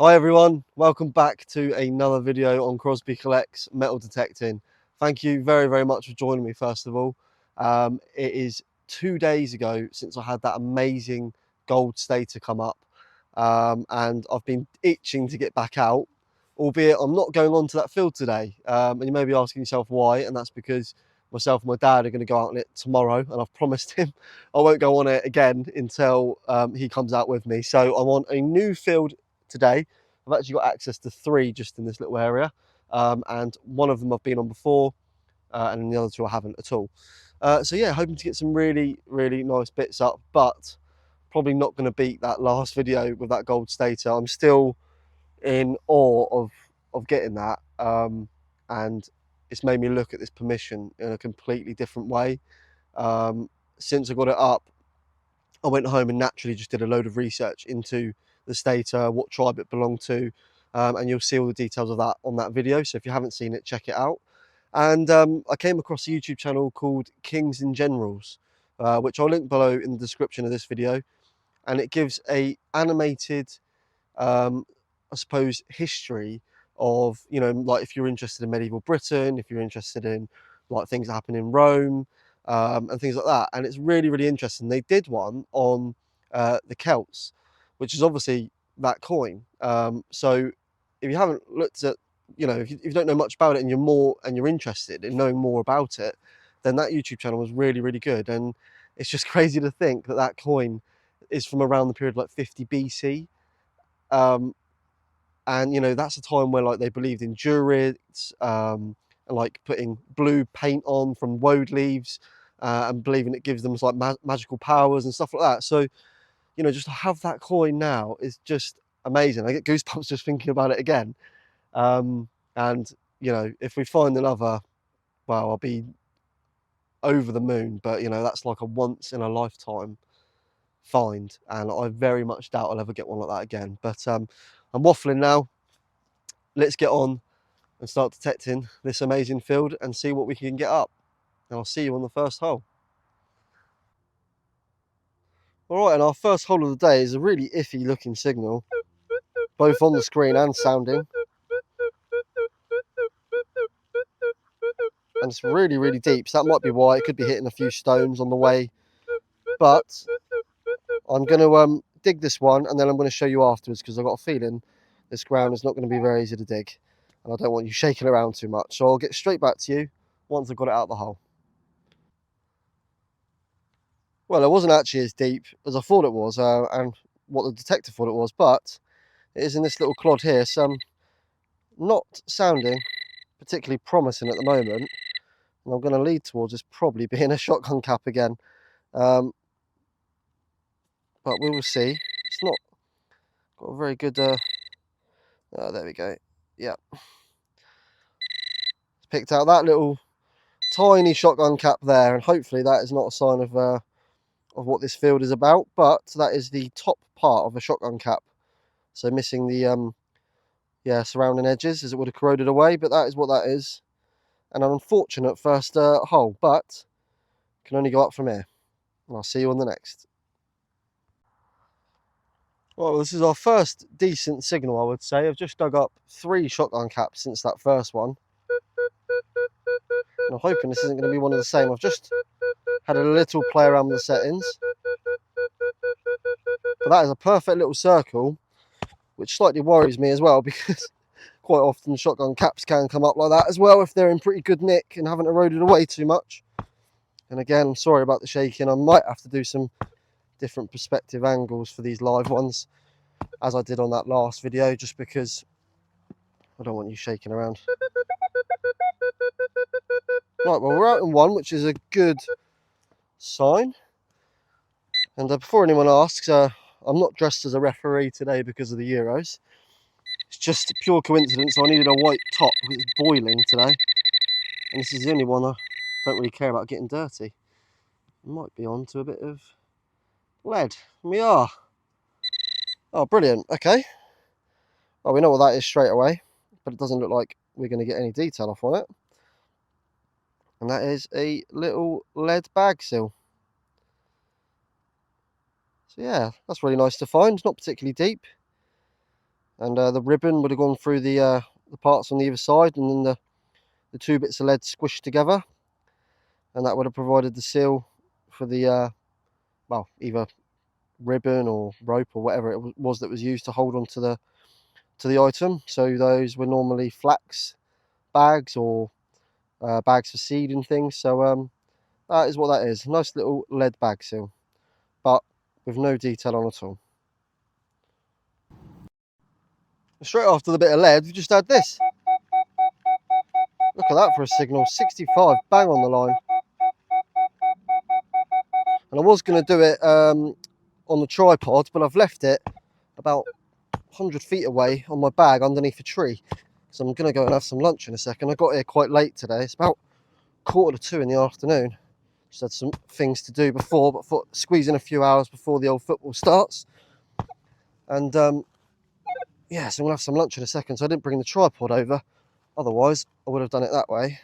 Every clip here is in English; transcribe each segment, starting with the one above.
Hi everyone, welcome back to another video on Crosby Collects metal detecting. Thank you very much for joining me first of all. It is 2 days ago since I had that amazing gold stater come up, and I've been itching to get back out, albeit I'm not going on to that field today. And you may be asking yourself why, and that's because myself and my dad are going to go out on it tomorrow, and I've promised him I won't go on it again until he comes out with me. So I'm on a new field today. I've actually got access to 3 just in this little area, and one of them I've been on before, and the other 2 I haven't at all. So yeah, hoping to get some really nice bits up, but probably not going to beat that last video with that gold stater. I'm still in awe of getting that, and it's made me look at this permission in a completely different way. Since I got it up, I went home and naturally just did a load of research into the stater, what tribe it belonged to, and you'll see all the details of that on that video. So if you haven't seen it, check it out. And I came across a YouTube channel called Kings and Generals, which I'll link below in the description of this video. And it gives a animated, I suppose, history of, like if you're interested in medieval Britain, if you're interested in like things that happen in Rome, and things like that. And it's really interesting. They did one on the Celts, which is obviously that coin. So if you haven't looked at, if you don't know much about it and you're interested in knowing more about it, then that YouTube channel was really good. And it's just crazy to think that that coin is from around the period like 50 BC. And that's a time where like they believed in Druids, and like putting blue paint on from woad leaves, and believing it gives them like magical powers and stuff like that. So just to have that coin now is just amazing. I get goosebumps just thinking about it again. And if we find another, well, I'll be over the moon. But that's like a once in a lifetime find, and I very much doubt I'll ever get one like that again. But I'm waffling now. Let's get on and start detecting this amazing field and see what we can get up. And I'll see you on the first hole. All right, and our first hole of the day is a really iffy looking signal, both on the screen and sounding. And it's really deep, so that might be why. It could be hitting a few stones on the way. But I'm going to dig this one, and then I'm going to show you afterwards, because I've got a feeling this ground is not going to be very easy to dig. And I don't want you shaking around too much. So I'll get straight back to you once I've got it out of the hole. Well, it wasn't actually as deep as I thought it was, and what the detector thought it was, but it is in this little clod here, some not sounding particularly promising at the moment. And I'm going to lead towards this probably being a shotgun cap again. But we will see. It's not got a very good... oh, there we go. Yeah. Picked out that little tiny shotgun cap there, and hopefully that is not a sign of what this field is about, but that is the top part of a shotgun cap. So missing the surrounding edges, as it would have corroded away, but that is what that is. And an unfortunate first hole, but can only go up from here. And I'll see you on the next. Well, this is our first decent signal, I would say. I've just dug up 3 shotgun caps since that first one. And I'm hoping this isn't going to be one of the same. I've just had a little play around with the settings. But that is a perfect little circle, which slightly worries me as well, because quite often shotgun caps can come up like that as well if they're in pretty good nick and haven't eroded away too much. And again, sorry about the shaking. I might have to do some different perspective angles for these live ones, as I did on that last video, just because I don't want you shaking around. Right, well, we're out in one, which is a good sign. And before anyone asks, I'm not dressed as a referee today because of the Euros. It's just a pure coincidence. I needed a white top because it's boiling today. And this is the only one I don't really care about getting dirty. I might be on to a bit of lead. We are. Oh, brilliant. Okay. Well, we know what that is straight away, but it doesn't look like we're going to get any detail off on it. And that is a little lead bag seal. So yeah, that's really nice to find. Not particularly deep. and the ribbon would have gone through the parts on the either side, and then the two bits of lead squished together, and that would have provided the seal for the well, either ribbon or rope or whatever it was that was used to hold on to the item. So those were normally flax bags or bags for seed and things. So that is what that is. Nice little lead bag seal, but with no detail on at all. Straight after the bit of lead, we just had this. Look at that for a signal. 65, bang on the line. And I was going to do it on the tripod, but I've left it about 100 feet away on my bag underneath a tree. So I'm going to go and have some lunch in a second. I got here quite late today. It's about 1:45 in the afternoon. Just had some things to do before, but thought squeeze in a few hours before the old football starts. And yeah, so we'll have some lunch in a second. So I didn't bring the tripod over. Otherwise, I would have done it that way.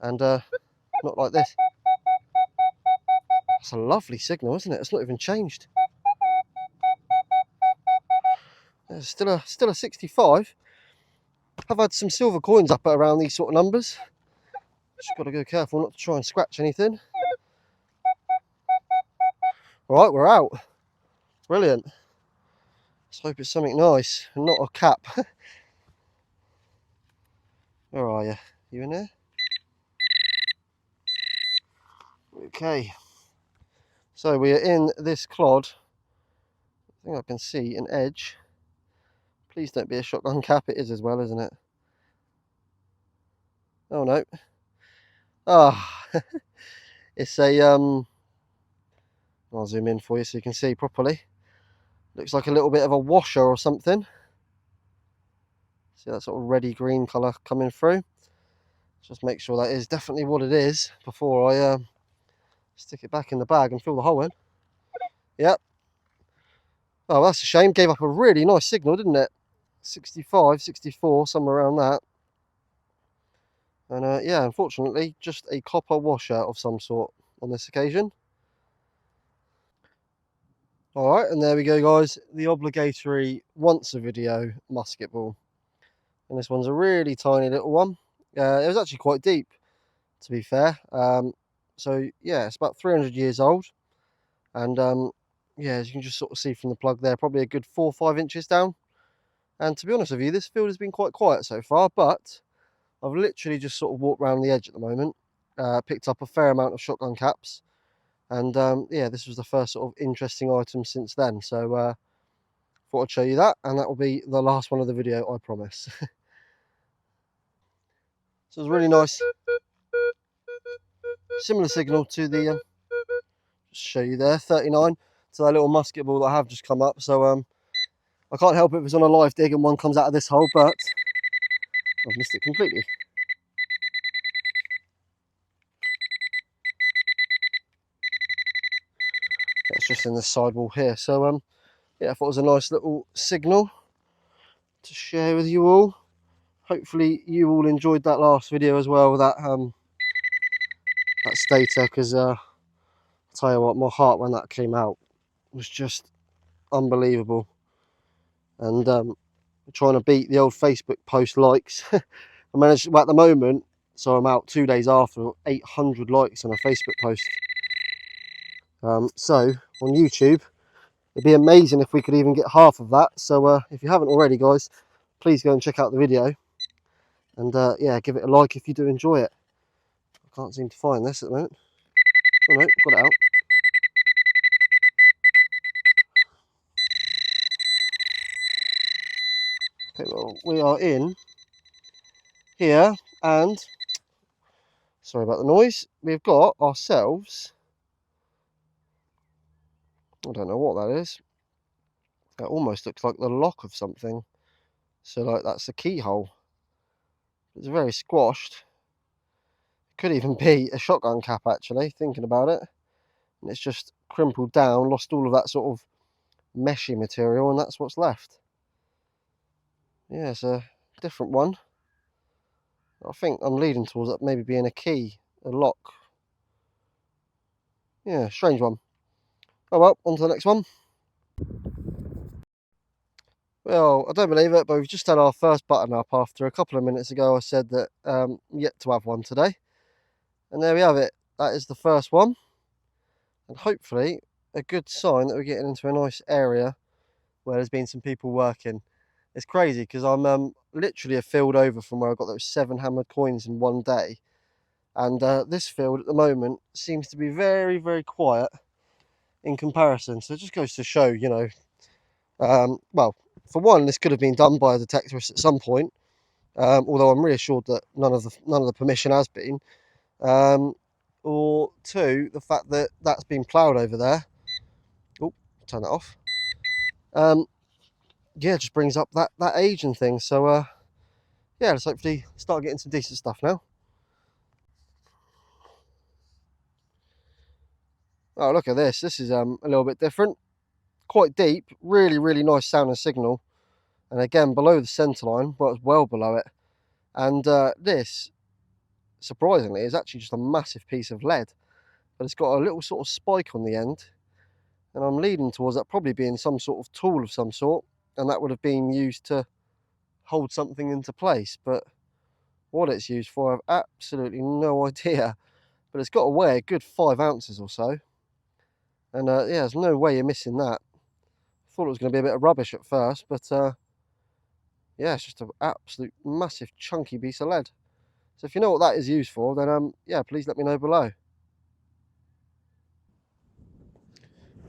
And not like this. That's a lovely signal, isn't it? It's not even changed. It's still a 65. I've had some silver coins up at around these sort of numbers. Just got to go careful not to try and scratch anything. All right, we're out. Brilliant. Let's hope it's something nice and not a cap. Where are you? You in there? Okay. So we are in this clod. I think I can see an edge. Please don't be a shotgun cap. It is as well, isn't it? Oh no. Ah, it's a I'll zoom in for you so you can see properly. Looks like a little bit of a washer or something. See that sort of reddy green colour coming through. Just make sure that is definitely what it is before I stick it back in the bag and fill the hole in. Yep. Oh, that's a shame. Gave up a really nice signal, didn't it? 65, 64, somewhere around that. And yeah, unfortunately, just a copper washer of some sort on this occasion. Alright, and there we go, guys. The obligatory once a video musket ball. And this one's a really tiny little one. It was actually quite deep, to be fair. So yeah, it's about 300 years old. And yeah, as you can just sort of see from the plug there, probably a good 4 or 5 inches down. And to be honest with you, this field has been quite quiet so far, but I've literally just sort of walked around the edge at the moment, picked up a fair amount of shotgun caps, and yeah, this was the first sort of interesting item since then. So thought I'd show you that, and that will be the last one of the video, I promise. So it's really nice. Similar signal to the, just show you there, 39, to that little musket ball that I have just come up. So I can't help it if it's on a live dig and one comes out of this hole, but I've missed it completely. It's just in the sidewall here. So yeah, I thought it was a nice little signal to share with you all. Hopefully you all enjoyed that last video as well, that stator, because I'll tell you what, my heart when that came out was just unbelievable. And trying to beat the old Facebook post likes. I managed, well, at the moment, so I'm out 2 days after, 800 likes on a Facebook post. So on YouTube, it'd be amazing if we could even get half of that. So if you haven't already, guys, please go and check out the video. And yeah, give it a like if you do enjoy it. I can't seem to find this at the moment. Oh no, got it out. Okay, well, we are in here, and sorry about the noise. We've got ourselves, I don't know what that is. That almost looks like the lock of something. So like that's the keyhole. It's very squashed. Could even be a shotgun cap actually, thinking about it. And it's just crimpled down, lost all of that sort of meshy material, and that's what's left. Yeah, it's a different one. I think I'm leading towards that maybe being a key, a lock. Yeah, strange one. Oh well, on to the next one. Well, I don't believe it, but we've just had our first button up after a couple of minutes ago. I said that yet to have one today. And there we have it. That is the first one. And hopefully a good sign that we're getting into a nice area where there's been some people working. It's crazy because I'm literally a field over from where I got those 7 hammered coins in one day. And this field at the moment seems to be very, very quiet in comparison. So it just goes to show, you know, well, for one, this could have been done by a detectorist at some point, although I'm reassured that none of the permission has been. Or two, the fact that that's been ploughed over there. Oh, turn that off. Yeah, just brings up that age and things. So yeah, let's hopefully start getting some decent stuff now. Oh, look at this. This is a little bit different. Quite deep, really nice sound and signal. And again, below the centre line, but it's well below it. And this, surprisingly, is actually just a massive piece of lead. But it's got a little sort of spike on the end. And I'm leading towards that probably being some sort of tool of some sort. And that would have been used to hold something into place. But what it's used for, I have absolutely no idea. But it's got to weigh a good 5 ounces or so. And yeah, there's no way you're missing that. Thought it was going to be a bit of rubbish at first, but yeah, it's just an absolute massive chunky piece of lead. So if you know what that is used for, then yeah, please let me know below.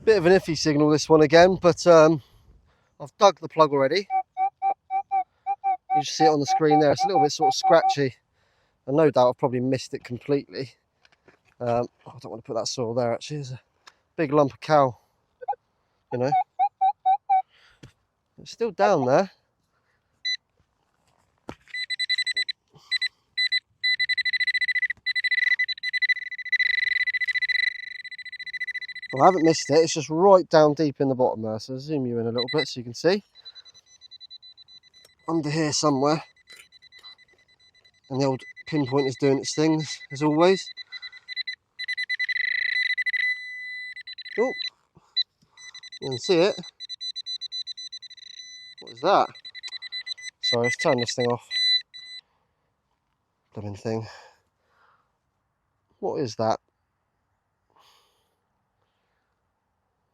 Bit of an iffy signal this one again, but I've dug the plug already. You just see it on the screen there. It's a little bit sort of scratchy, and no doubt I've probably missed it completely. I don't want to put that soil there. Actually, there's a big lump of cow. You know, it's still down there. Well, I haven't missed it. It's just right down deep in the bottom there. So I'll zoom you in a little bit so you can see. Under here somewhere. And the old pinpoint is doing its things, as always. Oh, you can see it. What is that? Sorry, let's turn this thing off. Blooming thing. What is that?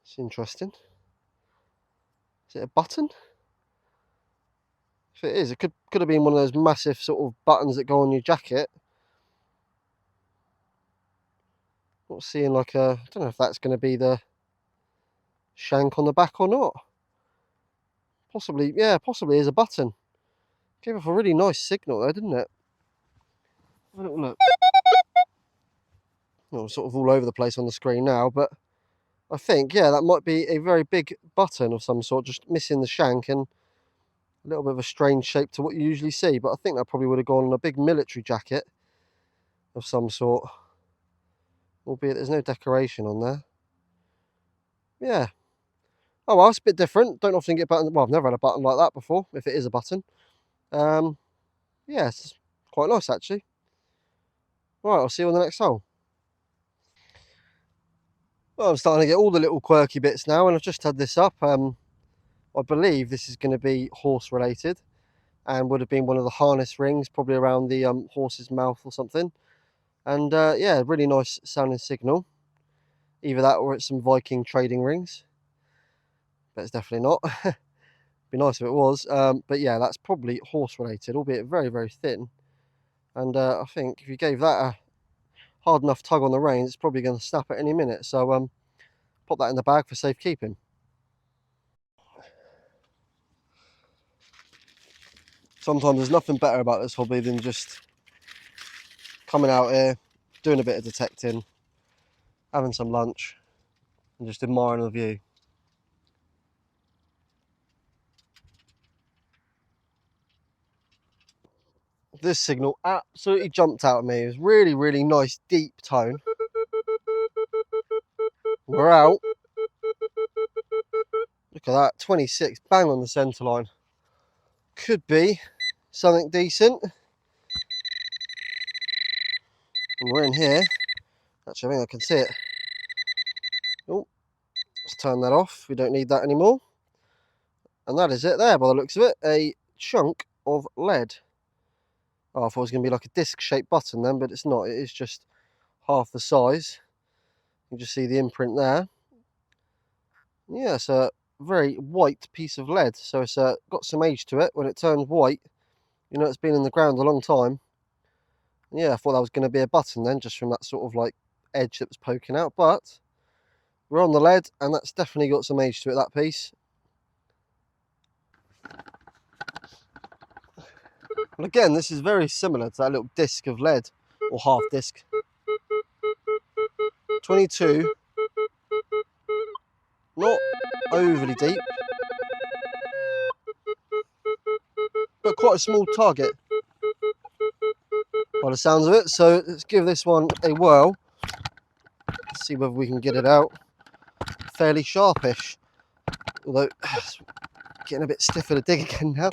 It's interesting. Is it a button? If it is, it could have been one of those massive sort of buttons that go on your jacket. Not seeing like a, I don't know if that's going to be the shank on the back or not. Possibly, yeah, possibly is a button. Gave off a really nice signal though, didn't it? Have a little look. Well, sort of all over the place on the screen now, but I think, yeah, that might be a very big button of some sort, just missing the shank and a little bit of a strange shape to what you usually see. But I think that probably would have gone on a big military jacket of some sort, albeit there's no decoration on there. Yeah. Oh well, it's a bit different. Don't often get buttons. Well, I've never had a button like that before, if it is a button. Yeah, it's quite nice actually. Right, I'll see you on the next hole. Well, I'm starting to get all the little quirky bits now, and I've just had this up. I believe this is going to be horse related, and would have been one of the harness rings, probably around the horse's mouth or something. And yeah, really nice sounding signal. Either that or it's some Viking trading rings. But it's definitely not. Be nice if it was. But yeah, that's probably horse related, albeit very thin. And I think if you gave that a hard enough tug on the reins, it's probably going to snap at any minute. So pop that in the bag for safekeeping. Sometimes there's nothing better about this hobby than just coming out here, doing a bit of detecting, having some lunch, and just admiring the view. This signal absolutely jumped out at me. It was really nice deep tone. We're out. Look at that, 26, bang on the centre line. Could be something decent. And we're in here. Actually, I think I can see it. Oh, let's turn that off. We don't need that anymore. And that is it there, by the looks of it. A chunk of lead. Oh, I thought it was going to be like a disc-shaped button then, but it's not. It is just half the size. You can just see the imprint there. Yeah, it's a very white piece of lead, so it's got some age to it. When it turns white, you know it's been in the ground a long time. Yeah, I thought that was going to be a button then, just from that sort of like edge that was poking out, but we're on the lead, and that's definitely got some age to it, that piece. And again, this is very similar to that little disc of lead, or half disc. 22, not overly deep, but quite a small target by the sounds of it. So let's give this one a whirl, see whether we can get it out. Fairly sharpish, although it's getting a bit stiffer to dig again now.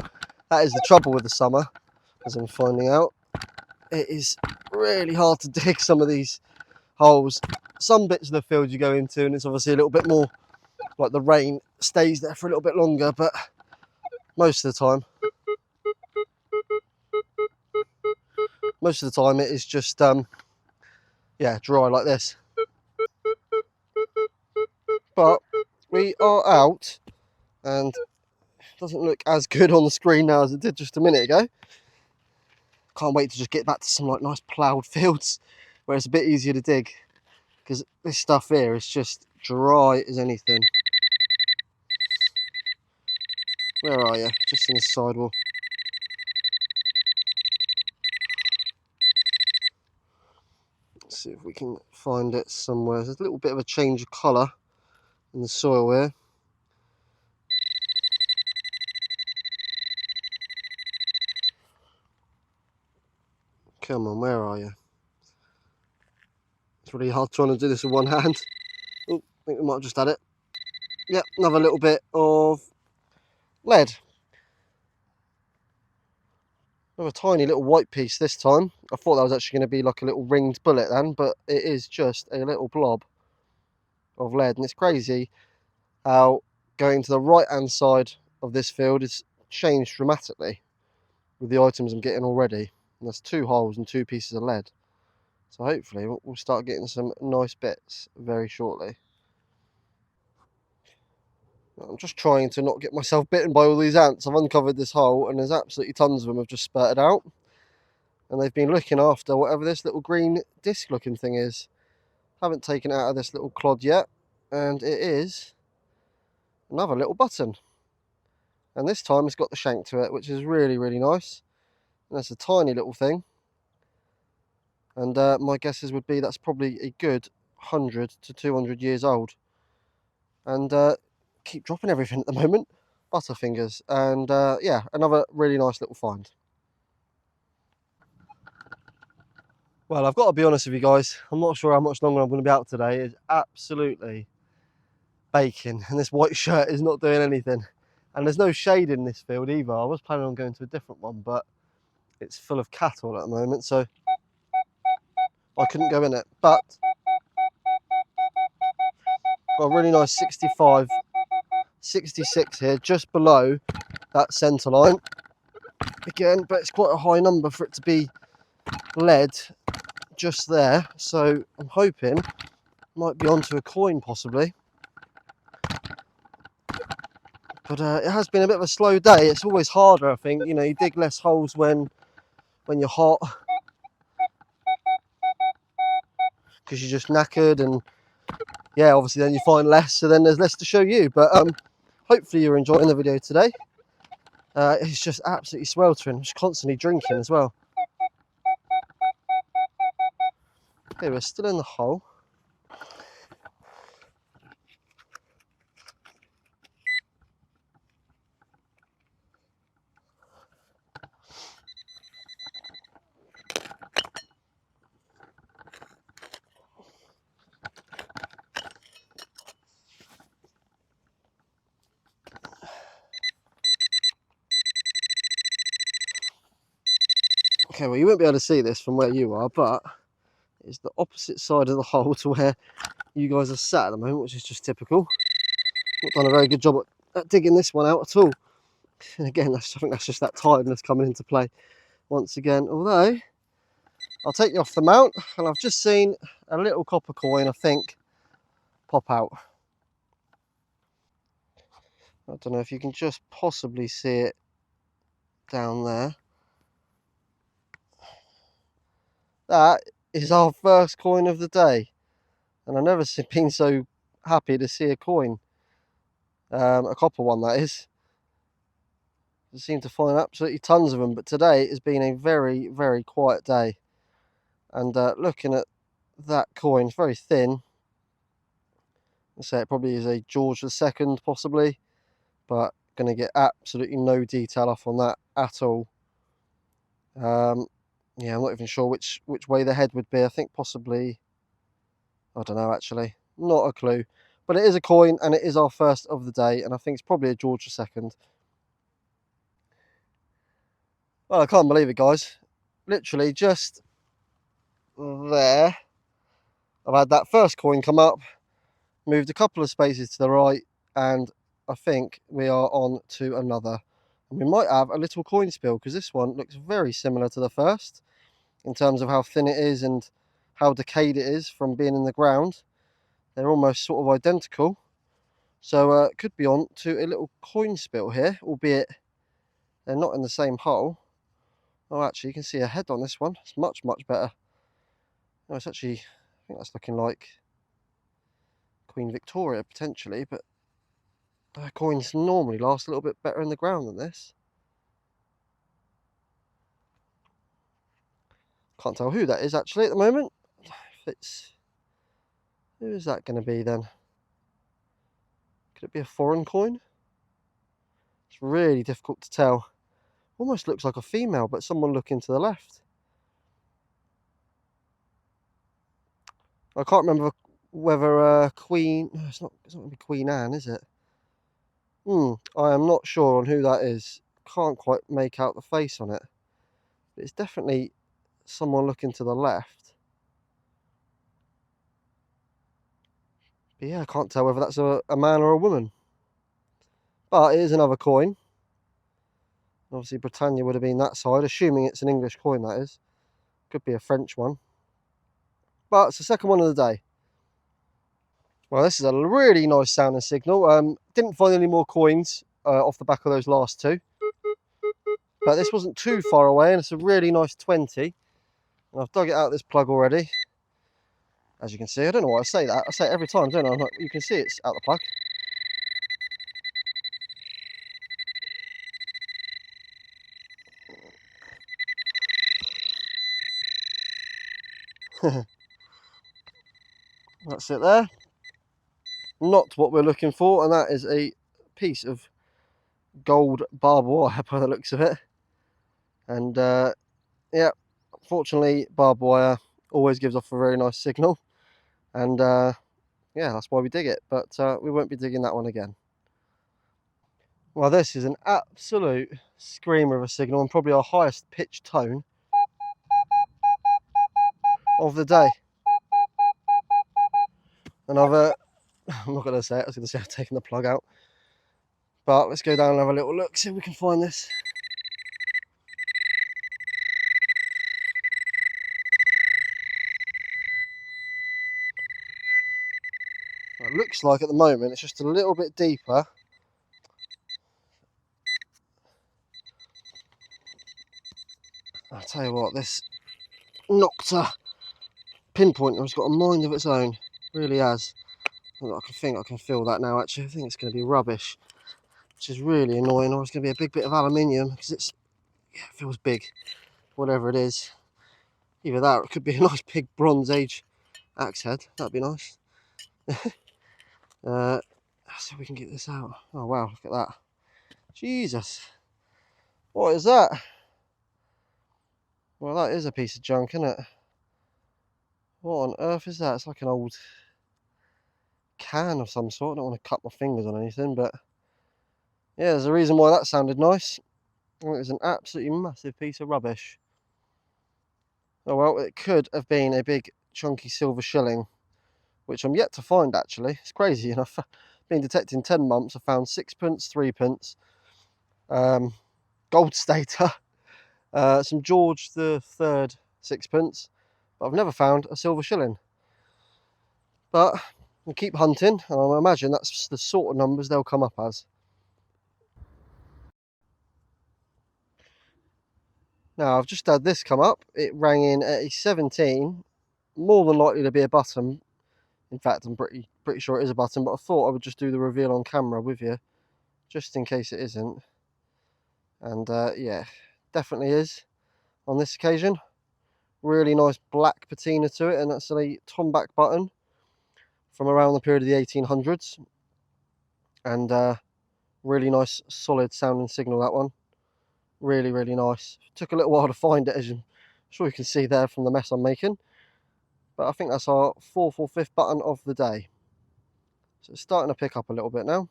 That is the trouble with the summer, as I'm finding out. It is really hard to dig some of these holes. Some bits of the field you go into, and it's obviously a little bit more like the rain stays there for a little bit longer, but most of the time it is just yeah, dry like this. But we are out, and it doesn't look as good on the screen now as it did just a minute ago. Can't wait to just get back to some like nice ploughed fields where it's a bit easier to dig, because this stuff here is just dry as anything. Where are you? Just in the sidewall. Let's see if we can find it somewhere. There's a little bit of a change of colour in the soil here. Come on, where are you? It's really hard trying to do this with one hand. Oh, I think we might have just had it. Yep, another little bit of lead. Another tiny little white piece this time. I thought that was actually going to be like a little ringed bullet then, but it is just a little blob of lead. And it's crazy how going to the right hand side of this field is changed dramatically with the items I'm getting already. And there's 2 holes and 2 pieces of lead. So hopefully we'll start getting some nice bits very shortly. I'm just trying to not get myself bitten by all these ants. I've uncovered this hole, and there's absolutely tons of them have just spurted out. And they've been looking after whatever this little green disc looking thing is. Haven't taken it out of this little clod yet, and it is another little button. And this time it's got the shank to it, which is really, really nice. And that's a tiny little thing. And my guesses would be that's probably a good 100 to 200 years old. And keep dropping everything at the moment. Butterfingers. And yeah, another really nice little find. Well, I've got to be honest with you guys, I'm not sure how much longer I'm going to be out today. It's absolutely baking, and this white shirt is not doing anything. And there's no shade in this field either. I was planning on going to a different one, but it's full of cattle at the moment, so I couldn't go in it. But got a really nice 65, 66 here, just below that centre line. Again, but it's quite a high number for it to be lead just there, so I'm hoping might be onto a coin possibly. But it has been a bit of a slow day. It's always harder, I think. You know, you dig less holes when you're hot, because you're just knackered, and yeah, obviously then you find less, so then there's less to show you. But hopefully you're enjoying the video today. It's just absolutely sweltering. I'm just constantly drinking as well. Okay, we're still in the hole. Okay, well, you won't be able to see this from where you are, but it's the opposite side of the hole to where you guys are sat at the moment, which is just typical. Not done a very good job at digging this one out at all. And again, I think that's just that tiredness coming into play once again. Although, I'll take you off the mount, and I've just seen a little copper coin, I think, pop out. I don't know if you can just possibly see it down there. That is our first coin of the day, and I've never been so happy to see a coin, a copper one that is. I seem to find absolutely tons of them, but today has been a very, very quiet day. And looking at that coin, it's very thin. I'd say it probably is a George II, possibly, but going to get absolutely no detail off on that at all. Yeah, I'm not even sure which way the head would be. I think possibly, I don't know actually, not a clue. But it is a coin, and it is our first of the day, and I think it's probably a George II. Well, I can't believe it, guys. Literally just there, I've had that first coin come up, moved a couple of spaces to the right, and I think we are on to another. And we might have a little coin spill, because this one looks very similar to the first in terms of how thin it is and how decayed it is from being in the ground. They're almost sort of identical. So it could be on to a little coin spill here, albeit they're not in the same hole. Oh, actually, you can see a head on this one. It's much, much better. No, it's actually, I think that's looking like Queen Victoria, potentially, but coins normally last a little bit better in the ground than this. Can't tell who that is, actually, at the moment. Who is that going to be, then? Could it be a foreign coin? It's really difficult to tell. Almost looks like a female, but someone looking to the left. I can't remember whether Queen... No, it's not going to be Queen Anne, is it? I am not sure on who that is. Can't quite make out the face on it. But it's definitely someone looking to the left. But yeah, I can't tell whether that's a man or a woman. But it is another coin. Obviously, Britannia would have been that side, assuming it's an English coin, that is. Could be a French one. But it's the second one of the day. Well, this is a really nice sounding signal. Didn't find any more coins off the back of those last two. But this wasn't too far away, and it's a really nice 20. And I've dug it out of this plug already. As you can see, I don't know why I say that. I say it every time, don't I? I'm like, you can see it's out the plug. That's it there. Not what we're looking for, and that is a piece of gold barbed wire by the looks of it. And yeah, fortunately, barbed wire always gives off a very nice signal, and yeah, that's why we dig it. But we won't be digging that one again. Well, this is an absolute screamer of a signal, and probably our highest pitched tone of the day. And I'm not going to say it, I was going to say I've taken the plug out. But let's go down and have a little look, see if we can find this. Well, it looks like at the moment it's just a little bit deeper. I'll tell you what, this Nocta pinpointer has got a mind of its own. Really has. I think I can feel that now, actually. I think it's going to be rubbish, which is really annoying. Or it's going to be a big bit of aluminium, because it feels big, whatever it is. Either that, or it could be a nice big Bronze Age axe head. That'd be nice. Let's see if we can get this out. Oh wow, look at that. Jesus. What is that? Well, that is a piece of junk, isn't it? What on earth is that? It's like an old can of some sort. I don't want to cut my fingers on anything, but yeah, there's a reason why that sounded nice. It was an absolutely massive piece of rubbish. Oh well, it could have been a big chunky silver shilling, which I'm yet to find, actually. It's crazy enough. Been detecting 10 months. I found 6pence, 3pence, gold stater, some George the Third sixpence, but I've never found a silver shilling. But we'll keep hunting, and I imagine that's the sort of numbers they'll come up as. Now I've just had this come up. It rang in at a 17, more than likely to be a button. In fact, I'm pretty sure it is a button, but I thought I would just do the reveal on camera with you, just in case it isn't. And yeah, definitely is on this occasion. Really nice black patina to it, and that's a Tombac button from around the period of the 1800s. And really nice, solid sounding signal, that one. Really, really nice. Took a little while to find it, as I'm sure you can see there from the mess I'm making. But I think that's our 4th or 5th button of the day. So it's starting to pick up a little bit now.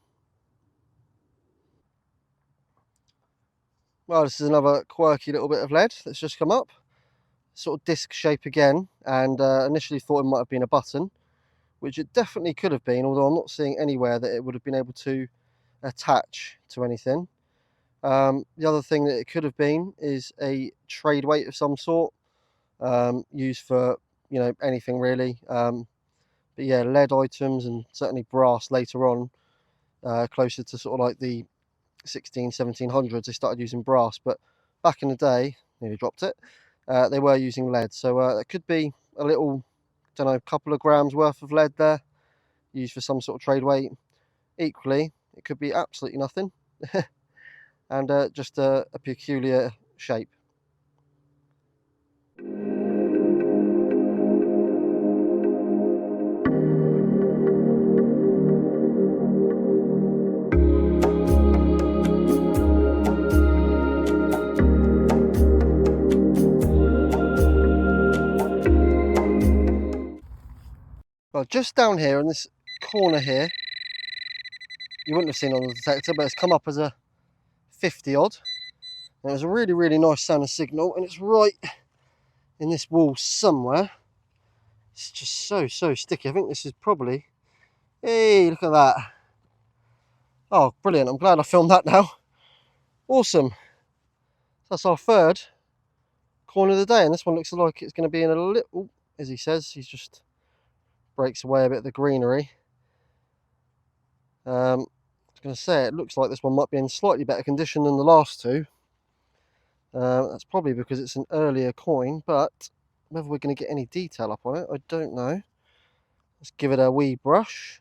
Well, this is another quirky little bit of lead that's just come up. Sort of disc shape again, and initially thought it might have been a button, which it definitely could have been, although I'm not seeing anywhere that it would have been able to attach to anything. The other thing that it could have been is a trade weight of some sort, used for, you know, anything really. But yeah, lead items and certainly brass later on, closer to sort of like the 1700s, they started using brass. But back in the day, nearly dropped it, they were using lead. So it could be a little, don't know, couple of grams worth of lead there, used for some sort of trade weight. Equally, it could be absolutely nothing. And just a peculiar shape. Well, just down here in this corner here, you wouldn't have seen on the detector, but it's come up as a 50 odd. And it was a really, really nice sounding signal, and it's right in this wall somewhere. It's just so sticky. I think this is probably, hey, look at that. Oh, brilliant. I'm glad I filmed that now. Awesome. That's our 3rd corner of the day, and this one looks like it's going to be in a little, as he says, he just breaks away a bit of the greenery. I was going to say, it looks like this one might be in slightly better condition than the last two. That's probably because it's an earlier coin, but whether we're going to get any detail up on it, I don't know. Let's give it a wee brush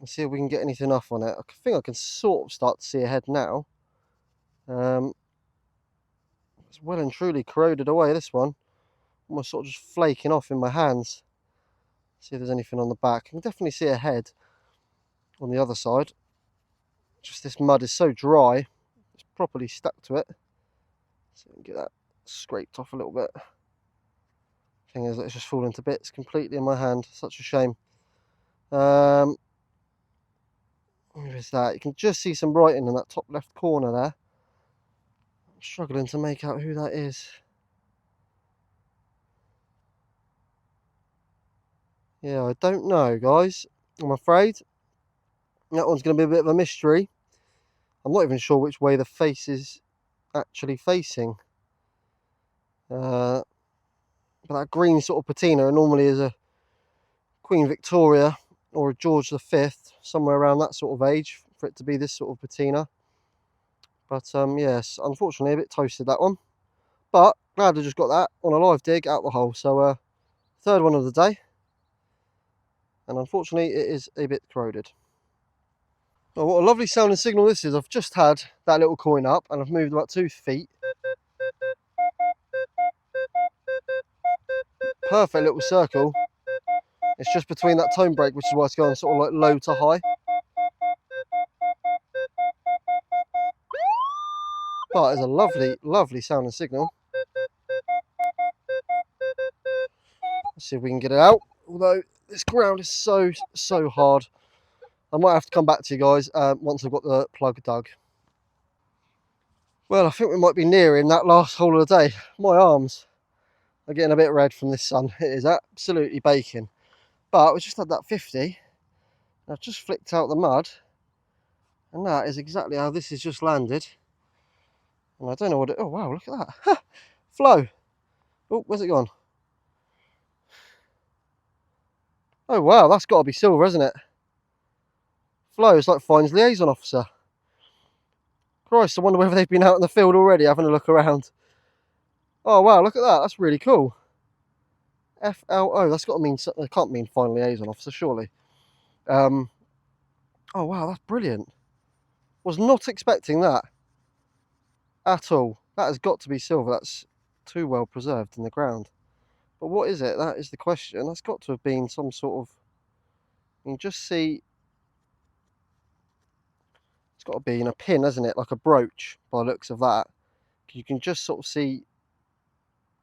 and see if we can get anything off on it. I think I can sort of start to see a head now. It's well and truly corroded away, this one. Almost sort of just flaking off in my hands. See if there's anything on the back. I can definitely see a head on the other side. Just this mud is so dry, it's properly stuck to it. So we can get that scraped off a little bit. Thing is, it's just fallen to bits completely in my hand. Such a shame. Where is that? You can just see some writing in that top left corner there. I'm struggling to make out who that is. Yeah, I don't know, guys. I'm afraid. That one's going to be a bit of a mystery. I'm not even sure which way the face is actually facing. But that green sort of patina normally is a Queen Victoria or a George V, somewhere around that sort of age, for it to be this sort of patina. But yes, unfortunately a bit toasted, that one. But glad I just got that on a live dig out the hole. So 3rd one of the day. And unfortunately it is a bit corroded. Oh, what a lovely sounding signal this is. I've just had that little coin up and I've moved about 2 feet. Perfect little circle. It's just between that tone break, which is why it's going sort of like low to high. But it's a lovely, lovely sounding signal. Let's see if we can get it out. Although this ground is so hard. I might have to come back to you guys once I've got the plug dug. Well, I think we might be nearing that last hole of the day. My arms are getting a bit red from this sun. It is absolutely baking. But we just had that 50. I've just flicked out the mud. And that is exactly how this has just landed. And I don't know what it... Oh, wow, look at that. Flow. Oh, where's it gone? Oh, wow, that's got to be silver, isn't it? Flow is like Fine's liaison officer. Christ, I wonder whether they've been out in the field already having a look around. Oh, wow, look at that. That's really cool. FLO, that's got to mean... It can't mean Fine liaison officer, surely. Oh, wow, that's brilliant. Was not expecting that at all. That has got to be silver. That's too well preserved in the ground. But what is it? That is the question. That's got to have been some sort of... You can just see... It's got to be in a pin, hasn't it? Like a brooch, by the looks of that. You can just sort of see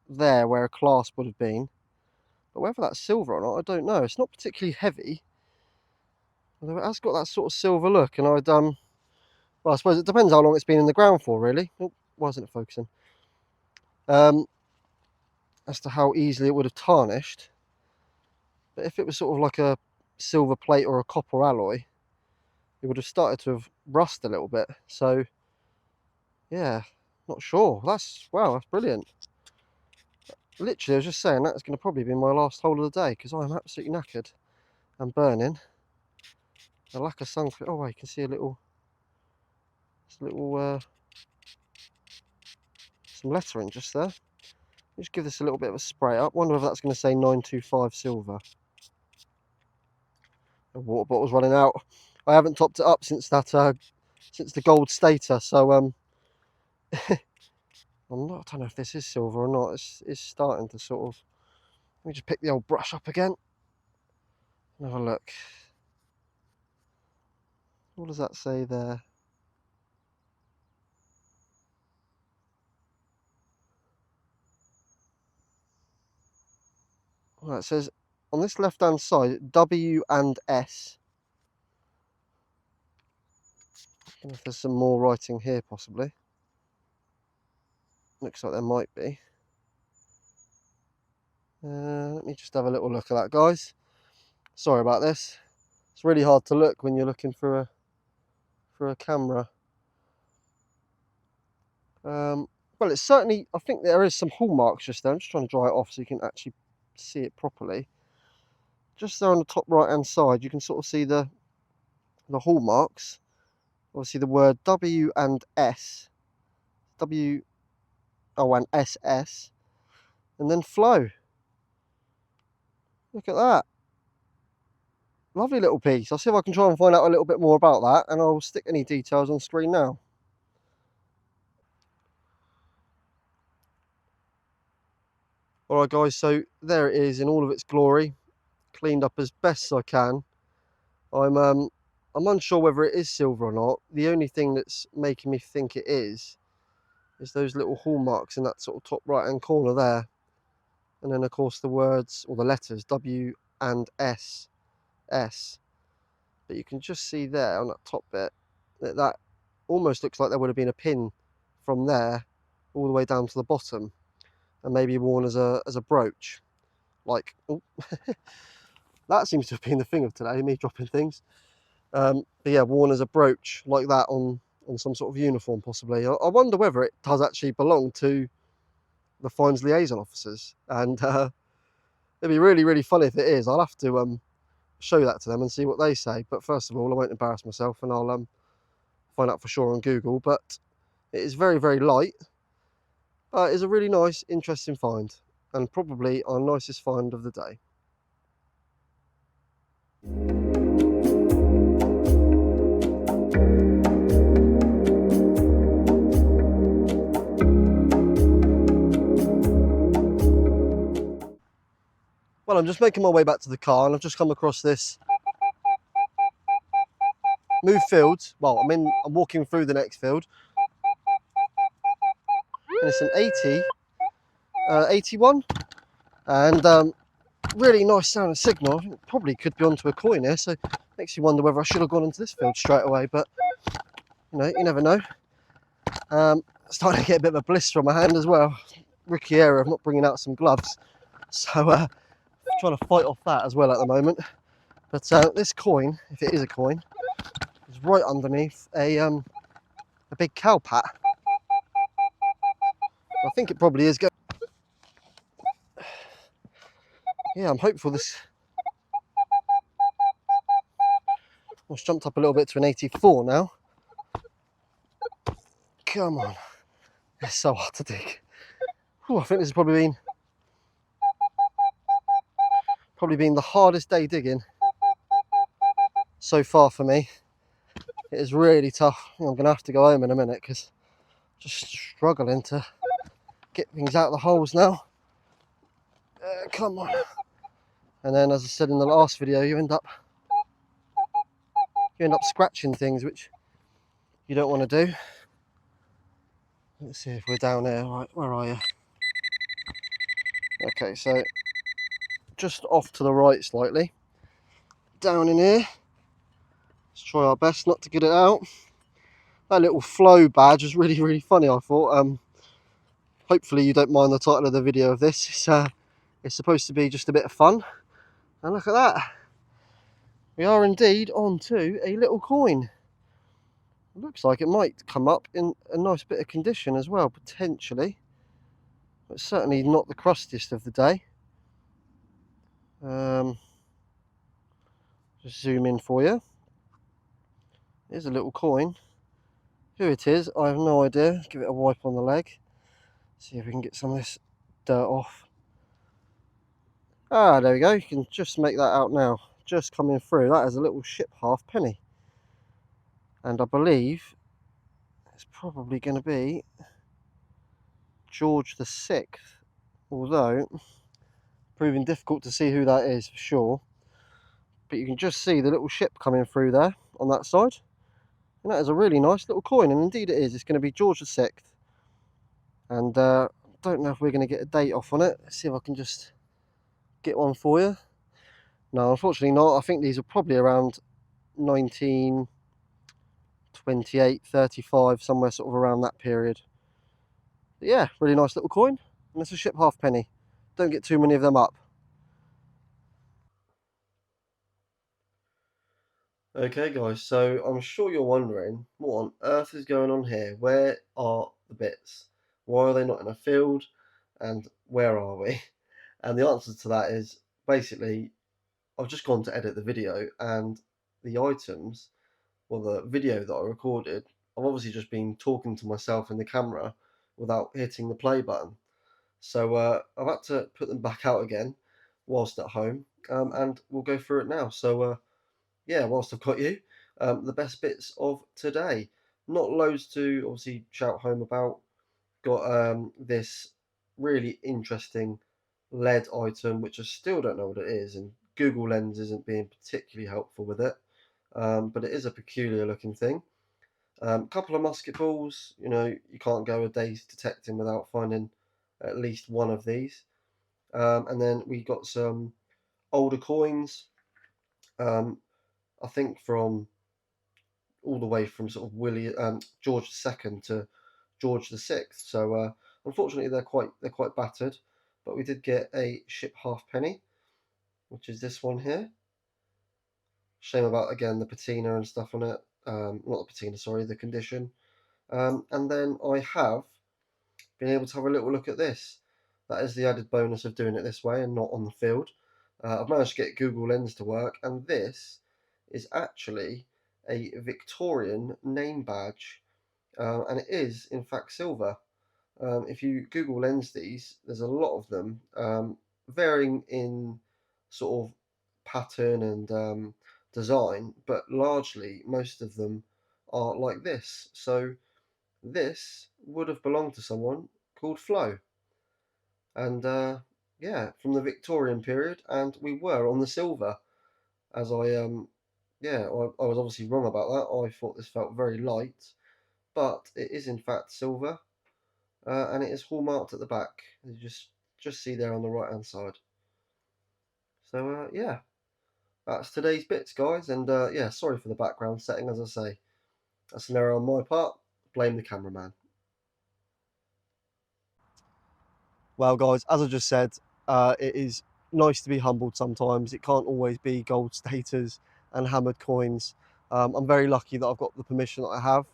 there where a clasp would have been. But whether that's silver or not, I don't know. It's not particularly heavy. Although it has got that sort of silver look. And well, I suppose it depends how long it's been in the ground for, really. Oh, why isn't it focusing? As to how easily it would have tarnished. But if it was sort of like a silver plate or a copper alloy, it would have started to have rust a little bit. So, yeah, not sure. Wow, that's brilliant. Literally, I was just saying that's going to probably be my last hole of the day because I'm absolutely knackered and burning. The lack of sun. Oh, you can see some lettering just there. Just give this a little bit of a spray up. Wonder if that's going to say 925 silver. The water bottle's running out. I haven't topped it up since since the gold stator. So I don't know if this is silver or not. It's starting to sort of... Let me just pick the old brush up again and have a look. What does that say there? Well, it says on this left hand side W and S. I don't know if there's some more writing here possibly. Looks like there might be. Let me just have a little look at that, guys. Sorry about this. It's really hard to look when you're looking for a camera. Well, it's certainly... I think there is some hallmarks just there. I'm just trying to dry it off so you can actually see it properly. Just there on the top right hand side, you can sort of see the hallmarks. Obviously the word W and S. W, oh, and SS. And then flow. Look at that. Lovely little piece. I'll see if I can try and find out a little bit more about that, and I'll stick any details on screen now. Alright guys, so there it is in all of its glory, cleaned up as best as I can. I'm unsure whether it is silver or not. The only thing that's making me think it is those little hallmarks in that sort of top right hand corner there. And then of course the words, or the letters, W and S. But you can just see there on that top bit that almost looks like there would have been a pin from there all the way down to the bottom, and maybe worn as a brooch. Like, oh, that seems to have been the thing of today, me dropping things. But yeah, worn as a brooch like that on some sort of uniform possibly. I wonder whether it does actually belong to the Fines liaison officers, and it'd be really, really funny if it is. I'll have to show that to them and see what they say. But first of all, I won't embarrass myself, and I'll find out for sure on Google. But it is very, very light. It's a really nice, interesting find, and probably our nicest find of the day. Well, I'm just making my way back to the car, and I've just come across this move field. Well, I'm walking through the next field, and it's an 81, and really nice sounding signal. I think it probably could be onto a coin here, so it makes you wonder whether I should have gone into this field straight away. But you never know. Starting to get a bit of a blister on my hand as well. Rookie error of not bringing out some gloves, so trying to fight off that as well at the moment. But this coin, if it is a coin, is is right underneath a big cow pat. I think it probably is going. Yeah, I'm hopeful this. It's jumped up a little bit to an 84 now. Come on. It's so hard to dig. Ooh, I think this has probably been the hardest day digging so far for me. It is really tough. I'm going to have to go home in a minute because I'm just struggling to get things out of the holes now. Come on. And then, as I said in the last video, you end up scratching things which you don't want to do. Let's see if we're down there. Right, where are you? Okay, so just off to the right slightly. Down in here. Let's try our best not to get it out. That little flow badge was really, really funny, I thought. Hopefully you don't mind the title of the video of this. It's supposed to be just a bit of fun. And look at that. We are indeed onto a little coin. It looks like it might come up in a nice bit of condition as well, potentially. But certainly not the crustiest of the day. Just zoom in for you. Here's a little coin. Who it is, I have no idea. Give it a wipe on the leg. See if we can get some of this dirt off. Ah, there we go. You can just make that out now. Just coming through. That is a little ship halfpenny. And I believe it's probably going to be George VI. Although, proving difficult to see who that is for sure. But you can just see the little ship coming through there on that side. And that is a really nice little coin. And indeed it is. It's going to be George VI. And I don't know if we're going to get a date off on it. Let's see if I can just get one for you. No, unfortunately not. I think these are probably around 1928, 35, somewhere sort of around that period. But yeah, really nice little coin. And it's a ship halfpenny. Don't get too many of them up. Okay guys, so I'm sure you're wondering, what on earth is going on here? Where are the bits? Why are they not in a field? And where are we? And the answer to that is, basically, I've just gone to edit the video, and the items, well, the video that I recorded, I've obviously just been talking to myself in the camera without hitting the play button. So I've had to put them back out again whilst at home, and we'll go through it now. So yeah, whilst I've got you, the best bits of today. Not loads to obviously shout home about. Got this really interesting lead item, which I still don't know what it is, and Google Lens isn't being particularly helpful with it, but it is a peculiar looking thing. A couple of musket balls, you know, you can't go a day detecting without finding at least one of these. And then we got some older coins, I think from all the way from sort of George II to George VI. So unfortunately they're quite battered, but we did get a ship halfpenny, which is this one here. Shame about, again, the patina and stuff on it. Not the patina, sorry, the condition. And then I have been able to have a little look at this. That is the added bonus of doing it this way and not on the field. I've managed to get Google Lens to work, and this is actually a Victorian name badge, and it is in fact silver. If you Google Lens these, there's a lot of them, varying in sort of pattern and design, but largely most of them are like this. So this would have belonged to someone called Flo, and yeah, from the Victorian period, and we were on the silver. As yeah, I was obviously wrong about that. I thought this felt very light, but it is in fact silver, and it is hallmarked at the back. You just see there on the right hand side. So yeah, that's today's bits, guys, and yeah, sorry for the background setting. As I say, that's an error on my part. Blame the cameraman. Well, guys, as I just said, it is nice to be humbled sometimes. It can't always be gold staters and hammered coins. I'm very lucky that I've got the permission that I have,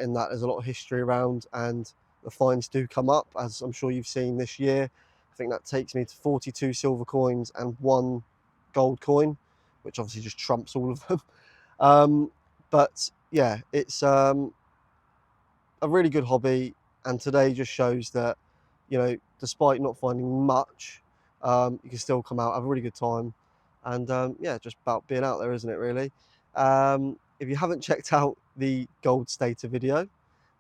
in that there's a lot of history around, and the fines do come up, as I'm sure you've seen this year. I think that takes me to 42 silver coins and 1 gold coin, which obviously just trumps all of them. But yeah, it's a really good hobby, and today just shows that, you know, despite not finding much, you can still come out, have a really good time, and yeah, just about being out there, isn't it, really? If you haven't checked out the Gold Stater video,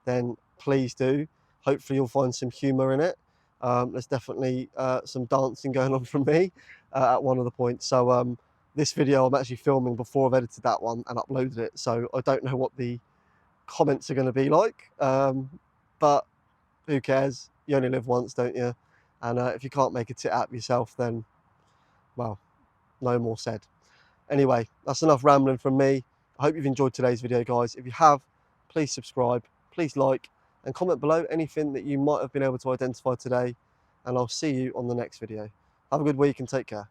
then please do. Hopefully you'll find some humour in it. There's definitely some dancing going on from me at one of the points. So this video I'm actually filming before I've edited that one and uploaded it, so I don't know what the comments are going to be like, but who cares? You only live once, don't you? And if you can't make a tit out of yourself, then, well, no more said. Anyway, that's enough rambling from me. I hope you've enjoyed today's video, guys. If you have, please subscribe, please like, and comment below anything that you might have been able to identify today, and I'll see you on the next video. Have a good week and take care.